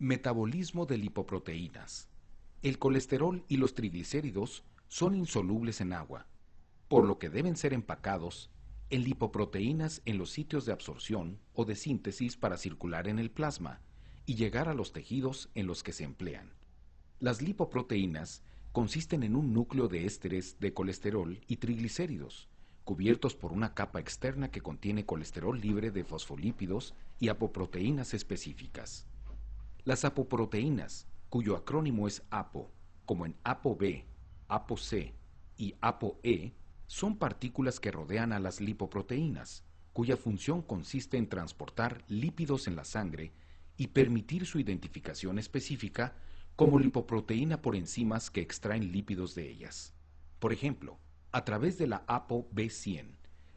Metabolismo de lipoproteínas. El colesterol y los triglicéridos son insolubles en agua, por lo que deben ser empacados en lipoproteínas en los sitios de absorción o de síntesis para circular en el plasma y llegar a los tejidos en los que se emplean. Las lipoproteínas consisten en un núcleo de ésteres de colesterol y triglicéridos, cubiertos por una capa externa que contiene colesterol libre de fosfolípidos y apoproteínas específicas. Las apoproteínas, cuyo acrónimo es APO, como en ApoB, ApoC y ApoE, son partículas que rodean a las lipoproteínas, cuya función consiste en transportar lípidos en la sangre y permitir su identificación específica como lipoproteína por enzimas que extraen lípidos de ellas. Por ejemplo, a través de la ApoB100,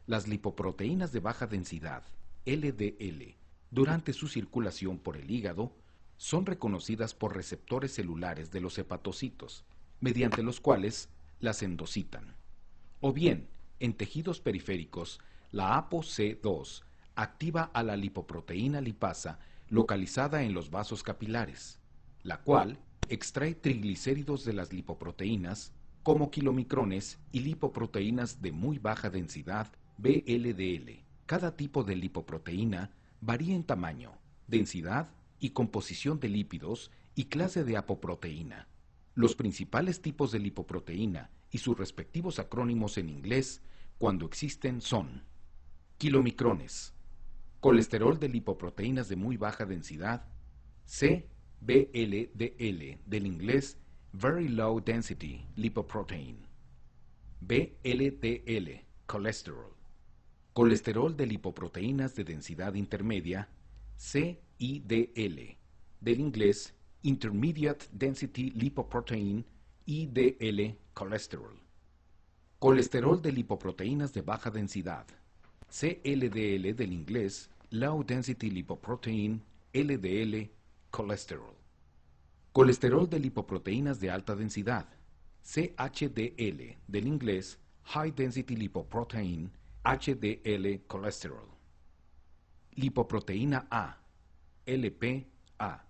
las lipoproteínas de baja densidad, LDL, durante su circulación por el hígado, son reconocidas por receptores celulares de los hepatocitos, mediante los cuales las endocitan. O bien, en tejidos periféricos, la ApoC2 activa a la lipoproteína lipasa localizada en los vasos capilares, la cual extrae triglicéridos de las lipoproteínas como kilomicrones y lipoproteínas de muy baja densidad, VLDL. Cada tipo de lipoproteína varía en tamaño, densidad y composición de lípidos y clase de apoproteína. Los principales tipos de lipoproteína y sus respectivos acrónimos en inglés, cuando existen, son kilomicrones, colesterol de lipoproteínas de muy baja densidad, VLDL, del inglés Very Low Density Lipoprotein, VLDL, colesterol, colesterol de lipoproteínas de densidad intermedia, CIDL, del inglés Intermediate Density Lipoprotein, IDL, colesterol, colesterol de lipoproteínas de baja densidad, CLDL, del inglés Low Density Lipoprotein, LDL, colesterol, colesterol de lipoproteínas de alta densidad, CHDL, del inglés High Density Lipoprotein, HDL, colesterol, lipoproteína A, LPA.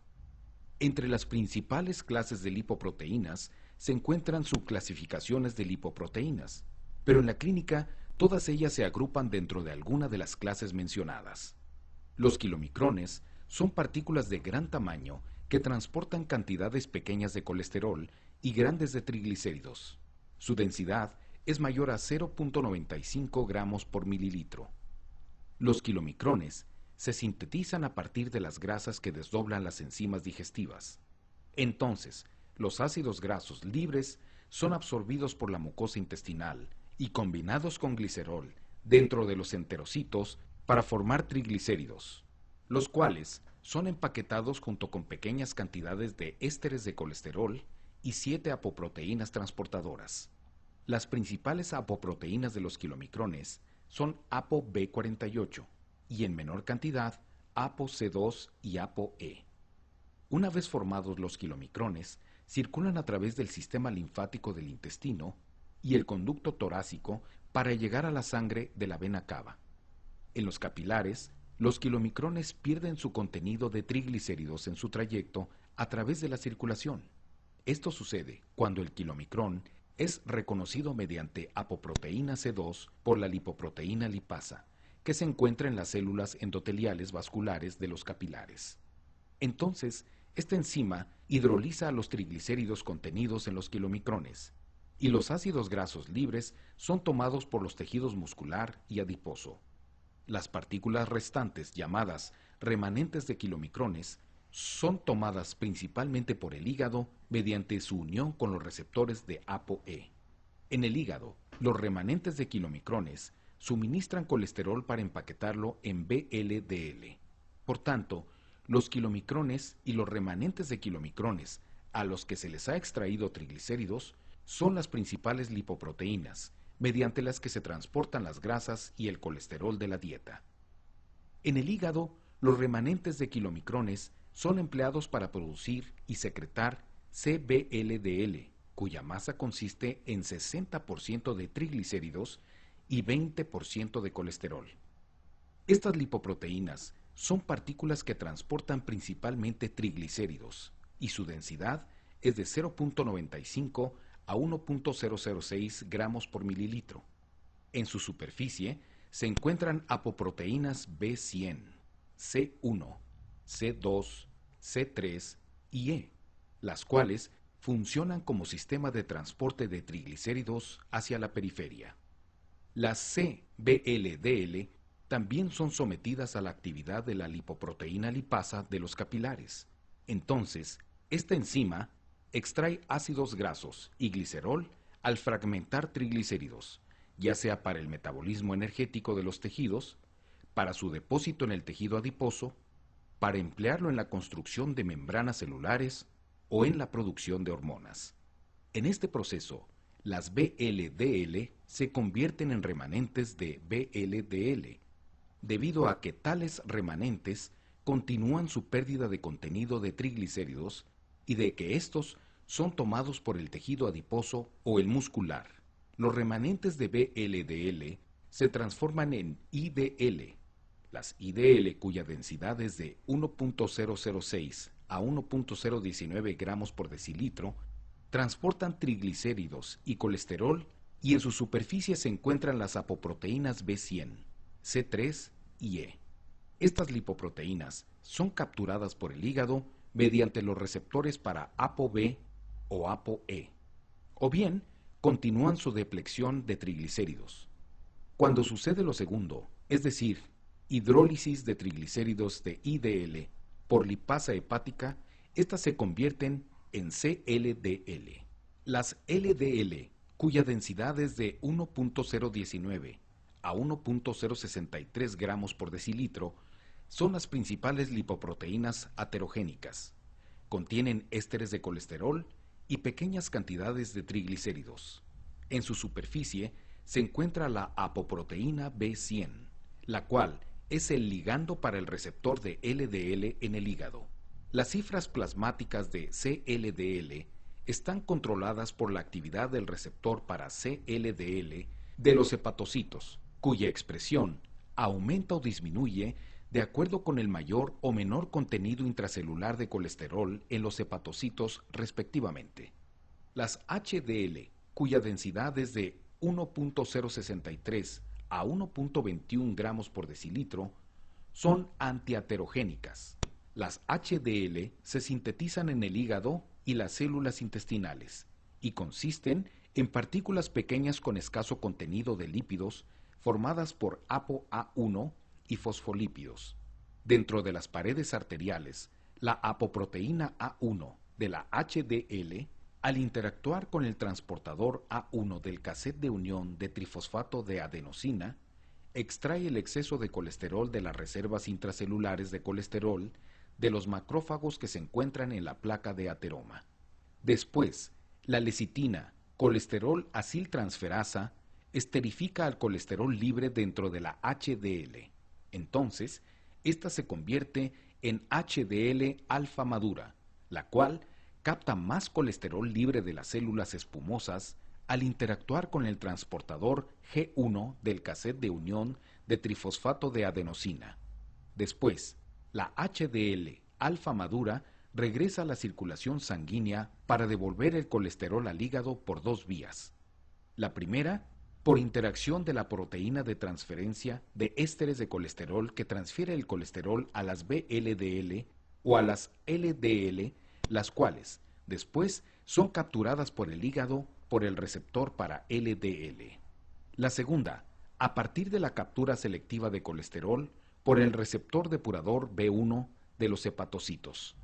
Entre las principales clases de lipoproteínas se encuentran subclasificaciones de lipoproteínas, pero en la clínica todas ellas se agrupan dentro de alguna de las clases mencionadas. Los kilomicrones son partículas de gran tamaño que transportan cantidades pequeñas de colesterol y grandes de triglicéridos. Su densidad es mayor a 0.95 gramos por mililitro. Los kilomicrones se sintetizan a partir de las grasas que desdoblan las enzimas digestivas. Entonces, los ácidos grasos libres son absorbidos por la mucosa intestinal y combinados con glicerol dentro de los enterocitos para formar triglicéridos, los cuales son empaquetados junto con pequeñas cantidades de ésteres de colesterol y 7 apoproteínas transportadoras. Las principales apoproteínas de los kilomicrones son ApoB48 y en menor cantidad ApoC2 y ApoE. Una vez formados los kilomicrones, circulan a través del sistema linfático del intestino y el conducto torácico para llegar a la sangre de la vena cava. En los capilares, los kilomicrones pierden su contenido de triglicéridos en su trayecto a través de la circulación. Esto sucede cuando el kilomicrón es reconocido mediante apoproteína C2 por la lipoproteína lipasa, que se encuentra en las células endoteliales vasculares de los capilares. Entonces, esta enzima hidroliza a los triglicéridos contenidos en los kilomicrones, y los ácidos grasos libres son tomados por los tejidos muscular y adiposo. Las partículas restantes, llamadas remanentes de kilomicrones, son tomadas principalmente por el hígado mediante su unión con los receptores de ApoE. En el hígado, los remanentes de kilomicrones suministran colesterol para empaquetarlo en VLDL. Por tanto, los kilomicrones y los remanentes de kilomicrones a los que se les ha extraído triglicéridos son las principales lipoproteínas, mediante las que se transportan las grasas y el colesterol de la dieta. En el hígado, los remanentes de kilomicrones son empleados para producir y secretar CBLDL, cuya masa consiste en 60% de triglicéridos y 20% de colesterol. Estas lipoproteínas son partículas que transportan principalmente triglicéridos y su densidad es de 0.95 a 1.006 gramos por mililitro. En su superficie se encuentran apoproteínas B100, C1, C2, C3 y E, las cuales funcionan como sistema de transporte de triglicéridos hacia la periferia. Las CBLDL también son sometidas a la actividad de la lipoproteína lipasa de los capilares. Entonces, esta enzima extrae ácidos grasos y glicerol al fragmentar triglicéridos, ya sea para el metabolismo energético de los tejidos, para su depósito en el tejido adiposo, para emplearlo en la construcción de membranas celulares o en la producción de hormonas. En este proceso, las VLDL se convierten en remanentes de VLDL, debido a que tales remanentes continúan su pérdida de contenido de triglicéridos y de que estos son tomados por el tejido adiposo o el muscular. Los remanentes de VLDL se transforman en IDL. Las IDL, cuya densidad es de 1.006 a 1.019 gramos por decilitro, transportan triglicéridos y colesterol, y en su superficie se encuentran las apoproteínas B100, C3 y E. Estas lipoproteínas son capturadas por el hígado mediante los receptores para ApoB o ApoE, o bien continúan su depleción de triglicéridos. Cuando sucede lo segundo, es decir, hidrólisis de triglicéridos de IDL por lipasa hepática, estas se convierten en CLDL. Las LDL, cuya densidad es de 1.019 a 1.063 gramos por decilitro, son las principales lipoproteínas aterogénicas. Contienen ésteres de colesterol y pequeñas cantidades de triglicéridos. En su superficie se encuentra la apoproteína B100, la cual es el ligando para el receptor de LDL en el hígado. Las cifras plasmáticas de CLDL están controladas por la actividad del receptor para CLDL de los hepatocitos, cuya expresión aumenta o disminuye de acuerdo con el mayor o menor contenido intracelular de colesterol en los hepatocitos respectivamente. Las HDL, cuya densidad es de 1.063 a 1.21 gramos por decilitro, son antiaterogénicas. Las HDL se sintetizan en el hígado y las células intestinales y consisten en partículas pequeñas con escaso contenido de lípidos formadas por ApoA1 y fosfolípidos. Dentro de las paredes arteriales, la apoproteína A1 de la HDL, al interactuar con el transportador A1 del cassette de unión de trifosfato de adenosina, extrae el exceso de colesterol de las reservas intracelulares de colesterol de los macrófagos que se encuentran en la placa de ateroma. Después, la lecitina, colesterol aciltransferasa, esterifica al colesterol libre dentro de la HDL. Entonces, esta se convierte en HDL alfa madura, la cual capta más colesterol libre de las células espumosas al interactuar con el transportador G1 del cassette de unión de trifosfato de adenosina. Después, la HDL alfa madura regresa a la circulación sanguínea para devolver el colesterol al hígado por dos vías. La primera, por interacción de la proteína de transferencia de ésteres de colesterol que transfiere el colesterol a las VLDL o a las LDL, las cuales después son capturadas por el hígado por el receptor para LDL. La segunda, a partir de la captura selectiva de colesterol por el receptor depurador B1 de los hepatocitos.